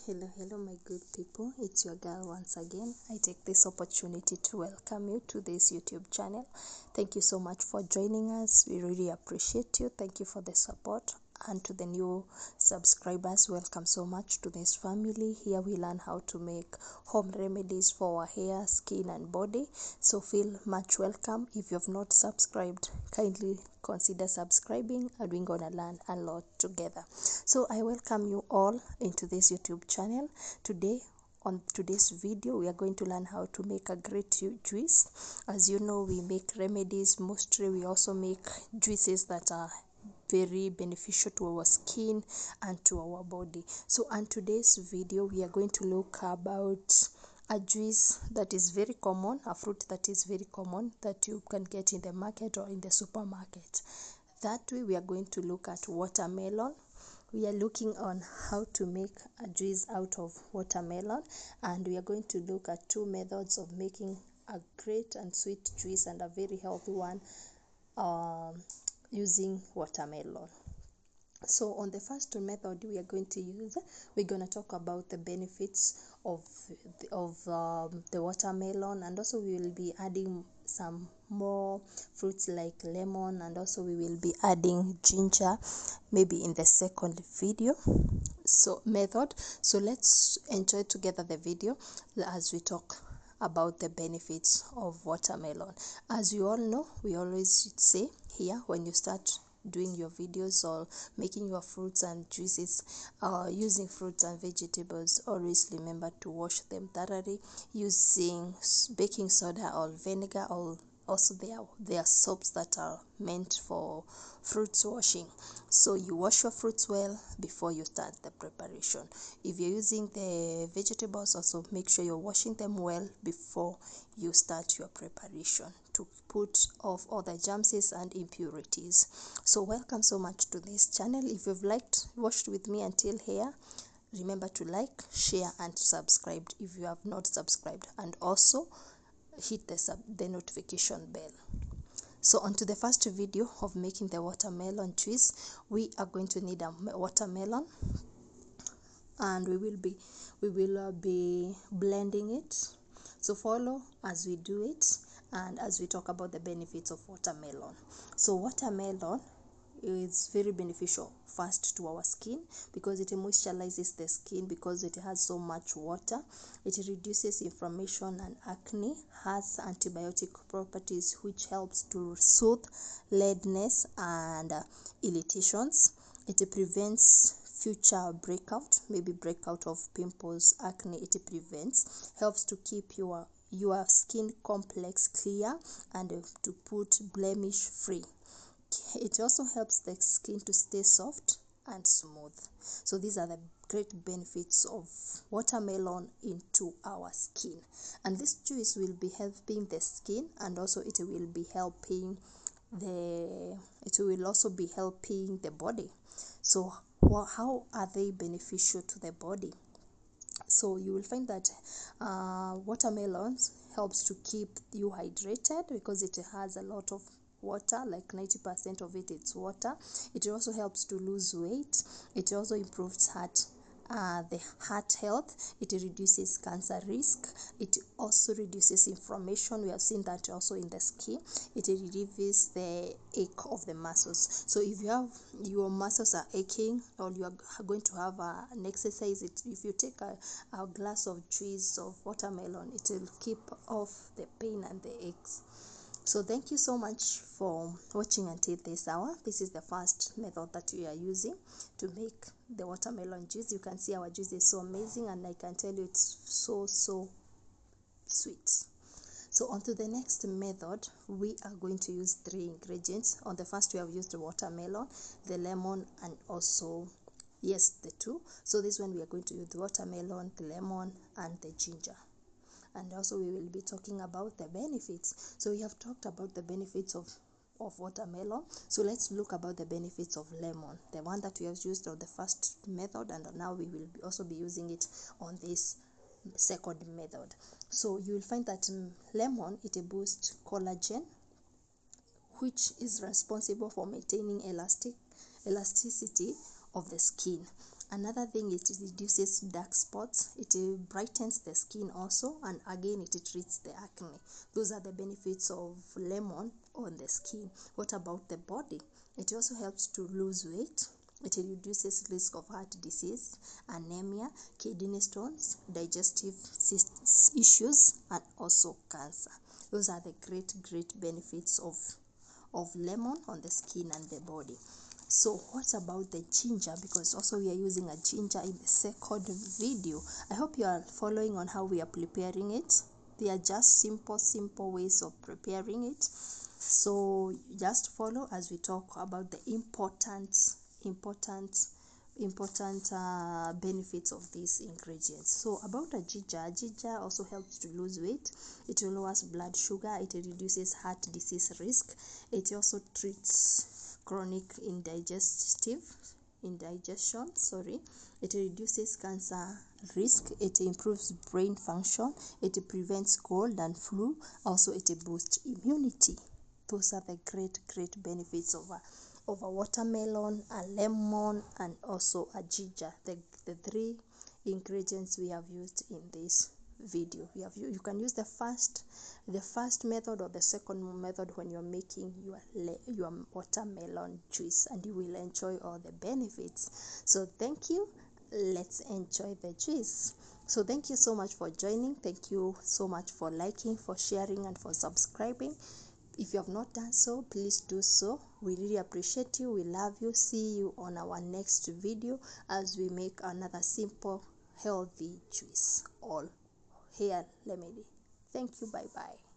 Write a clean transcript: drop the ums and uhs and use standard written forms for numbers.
Hello, my good people. It's your girl once again. I take this opportunity to welcome you to this YouTube channel. Thank you so much for joining us. We really appreciate you. Thank you for the support. And to the new subscribers, welcome so much to this family. Here we learn how to make home remedies for our hair, skin, and body. So feel much welcome. If you have not subscribed, kindly consider subscribing, and we're gonna learn a lot together. So I welcome you all into this YouTube channel. Today, on today's video, we are going to learn how to make a great juice. As you know, we make remedies. Mostly we also make juices that are very beneficial to our skin and to our body. So on today's video, we are going to look about a juice that is very common, a fruit that is very common that you can get in the market or in the supermarket. That way, we are going to look at watermelon. We are looking on how to make a juice out of watermelon, and we are going to look at two methods of making a great and sweet juice and a very healthy one using watermelon. So on the first method we are going to use, we're going to talk about the benefits of the watermelon, and also we will be adding some more fruits like lemon, and also we will be adding ginger maybe in the second video method. So let's enjoy together the video as we talk about the benefits of watermelon. As you all know, we always say here, when you start doing your videos or making your fruits and juices, using fruits and vegetables, always remember to wash them thoroughly using baking soda or vinegar, or also there are soaps that are meant for fruits washing. So you wash your fruits well before you start the preparation. If you're using the vegetables, also make sure you're washing them well before you start your preparation to put off all the germs and impurities. So welcome so much to this channel. If you've watched with me until here, remember to like, share, and subscribe if you have not subscribed, and also hit the notification bell. So on to the first video of making the watermelon juice. We are going to need a watermelon, and we will be blending it. So follow as we do it and as we talk about the benefits of watermelon. So watermelon is very beneficial first to our skin because it moisturizes the skin because it has so much water. It reduces inflammation and acne, has antibiotic properties which helps to soothe redness and irritations. It prevents future breakout of pimples, acne. It prevents, helps to keep your skin complex clear and to put blemish free. It also helps the skin to stay soft and smooth. So these are the great benefits of watermelon into our skin, and this juice will be helping the skin, and also it will also be helping the body. So how are they beneficial to the body? So you will find that watermelons helps to keep you hydrated because it has a lot of water, like 90% of it is water. It also helps to lose weight. It also improves the heart health. It reduces cancer risk. It also reduces inflammation. We have seen that also in the skin. It relieves the ache of the muscles. So if your muscles are aching, or you are going to have an exercise, if you take a glass of juice of watermelon, it will keep off the pain and the aches. So thank you so much for watching until this hour. This is the first method that we are using to make the watermelon juice. You can see our juice is so amazing, and I can tell you it's so sweet. So on to the next method, we are going to use 3 ingredients. On the first, we have used the watermelon, the lemon, and also the 2. So this one we are going to use the watermelon, the lemon, and the ginger. And also we will be talking about the benefits. So we have talked about the benefits of watermelon. So let's look about the benefits of lemon, the one that we have used on the first method, and now we will also be using it on this second method. So you will find that lemon, it boosts collagen, which is responsible for maintaining elasticity of the skin. Another thing is it reduces dark spots, it brightens the skin also, and again it treats the acne. Those are the benefits of lemon on the skin. What about the body? It also helps to lose weight. It reduces risk of heart disease, anemia, kidney stones, digestive issues, and also cancer. Those are the great benefits of lemon on the skin and the body. So what about the ginger? Because also we are using a ginger in the second video. I hope you are following on how we are preparing it. They are just simple ways of preparing it. So just follow as we talk about the important benefits of these ingredients. So about a ginger also helps to lose weight. It lowers blood sugar. It reduces heart disease risk. It also treats chronic indigestion. It reduces cancer risk. It improves brain function. It prevents cold and flu. Also, it boosts immunity. Those are the great benefits of a watermelon, a lemon, and also a ginger. The three ingredients we have used in this video. You can use the first method or the second method when you're making your watermelon juice, and you will enjoy all the benefits. So thank you. Let's enjoy the juice. So thank you so much for joining. Thank you so much for liking, for sharing, and for subscribing. If you have not done so, please do so. We really appreciate you. We love you. See you on our next video as we make another simple healthy juice, all hair remedy. Thank you. Bye bye.